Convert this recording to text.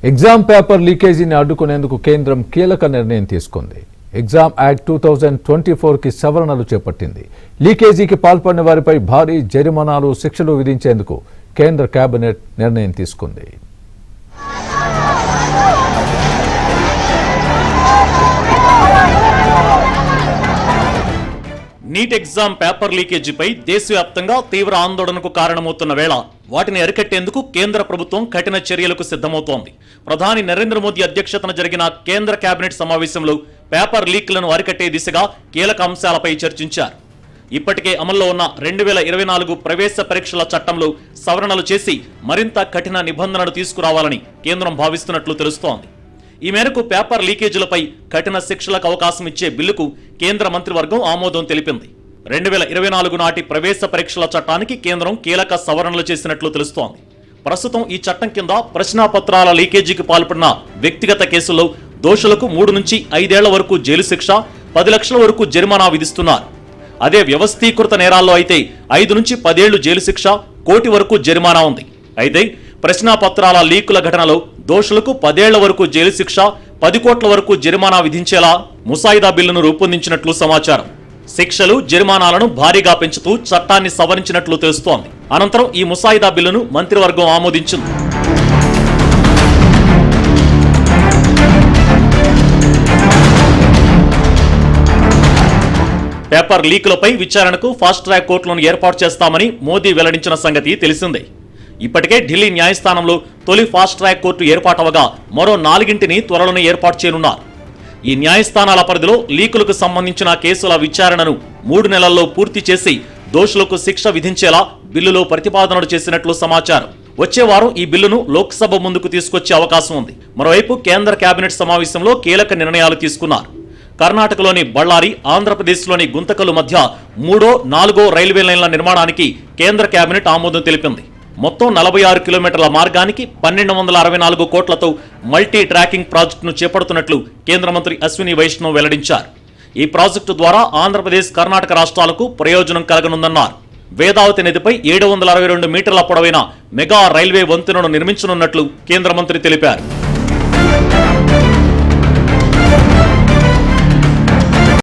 Exam paper లీకేజీని అడ్డుకునేందుకు కేంద్రం కీలక నిర్ణయం తీసుకుంది. ఎగ్జామ్ యాక్ట్ 2024కి సవరణలు చేపట్టింది. లీకేజీకి పాల్పడిన వారిపై భారీ జరిమానాలు, శిక్షలు విధించేందుకు కేంద్ర కేబినెట్ నిర్ణయం తీసుకుంది. నీట్ ఎగ్జామ్ పేపర్ లీకేజీపై దేశవ్యాప్తంగా తీవ్ర ఆందోళనకు కారణమవుతున్న వేళ వాటిని అరికట్టేందుకు కేంద్ర ప్రభుత్వం కఠిన చర్యలకు సిద్ధమవుతోంది. ప్రధాని నరేంద్ర మోదీ అధ్యక్షతన జరిగిన కేంద్ర కేబినెట్ సమావేశంలో పేపర్ లీక్లను అరికట్టే దిశగా కీలక అంశాలపై చర్చించారు. ఇప్పటికే అమల్లో ఉన్న 2024 ప్రవేశ పరీక్షల చట్టంలో సవరణలు చేసి మరింత కఠిన నిబంధనలు తీసుకురావాలని కేంద్రం భావిస్తున్నట్లు తెలుస్తోంది. ఈ మేరకు పేపర్ లీకేజీలపై కఠిన శిక్షలకు అవకాశం ఇచ్చే బిల్లుకు కేంద్ర మంత్రివర్గం ఆమోదం తెలిపింది. 2024 నాటి ప్రవేశ పరీక్షల చట్టానికి కేంద్రం కీలక సవరణలు చేసినట్లు తెలుస్తోంది. ప్రస్తుతం ఈ చట్టం కింద ప్రశ్నాపత్రాల లీకేజీకి పాల్పడిన వ్యక్తిగత కేసుల్లో దోషులకు 3 నుంచి 5 ఏళ్ల వరకు జైలు శిక్ష, 10 లక్షల వరకు జరిమానా విధిస్తున్నారు. అదే వ్యవస్థీకృత నేరాల్లో అయితే 5 నుంచి 10 ఏళ్లు జైలు శిక్ష, 1 కోటి వరకు జరిమానా ఉంది. అయితే ప్రశ్నాపత్రాల లీకుల ఘటనలో దోషులకు 10 ఏళ్ల వరకు జైలు శిక్ష, 10 కోట్ల వరకు జరిమానా విధించేలా ముసాయిదా బిల్లును రూపొందించినట్లు సమాచారం. శిక్షలు, జరిమానాలను భారీగా పెంచుతూ చట్టాన్ని సవరించినట్లు తెలుస్తోంది. అనంతరం ఈ ముసాయిదా బిల్లును మంత్రివర్గం ఆమోదించింది. పేపర్ లీకులపై విచారణకు ఫాస్ట్ ట్రాక్ కోర్టులను ఏర్పాటు చేస్తామని మోదీ వెల్లడించిన సంగతి తెలిసిందే. ఇప్పటికే ఢిల్లీ న్యాయస్థానంలో తొలి ఫాస్ట్ ట్రాక్ కోర్టు ఏర్పాటవగా మరో 4ని త్వరలోనే ఏర్పాటు చేయనున్నారు. ఈ న్యాయస్థానాల పరిధిలో లీకులకు సంబంధించిన కేసుల విచారణను 3 నెలల్లో పూర్తి చేసి దోషులకు శిక్ష విధించేలా బిల్లులో ప్రతిపాదనలు చేసినట్లు సమాచారం. వచ్చే వారం ఈ బిల్లును లోక్సభ ముందుకు తీసుకొచ్చే అవకాశం ఉంది. మరోవైపు కేంద్ర కేబినెట్ సమావేశంలో కీలక నిర్ణయాలు తీసుకున్నారు. కర్ణాటకలోని బళ్ళారి, ఆంధ్రప్రదేశ్లోని గుంతకల్ మధ్య 3వ, 4వ రైల్వే లైన్ల నిర్మాణానికి కేంద్ర కేబినెట్ ఆమోదం తెలిపింది. మొత్తం 46 కిలోమీటర్ల మార్గానికి 1264 కోట్లతో మల్టీ ట్రాకింగ్ ప్రాజెక్టును చేపడుతున్నట్లు కేంద్ర మంత్రి అశ్విని వైష్ణవ్ వెల్లడించారు. ఈ ప్రాజెక్టు ద్వారా ఆంధ్రప్రదేశ్, కర్ణాటక రాష్ట్రాలకు ప్రయోజనం కలగనుందన్నారు. వేదావతి నదిపై 762 మీటర్ల పొడవైన మెగా రైల్వే వంతెనను నిర్మించనున్నట్లు కేంద్ర మంత్రి తెలిపారు.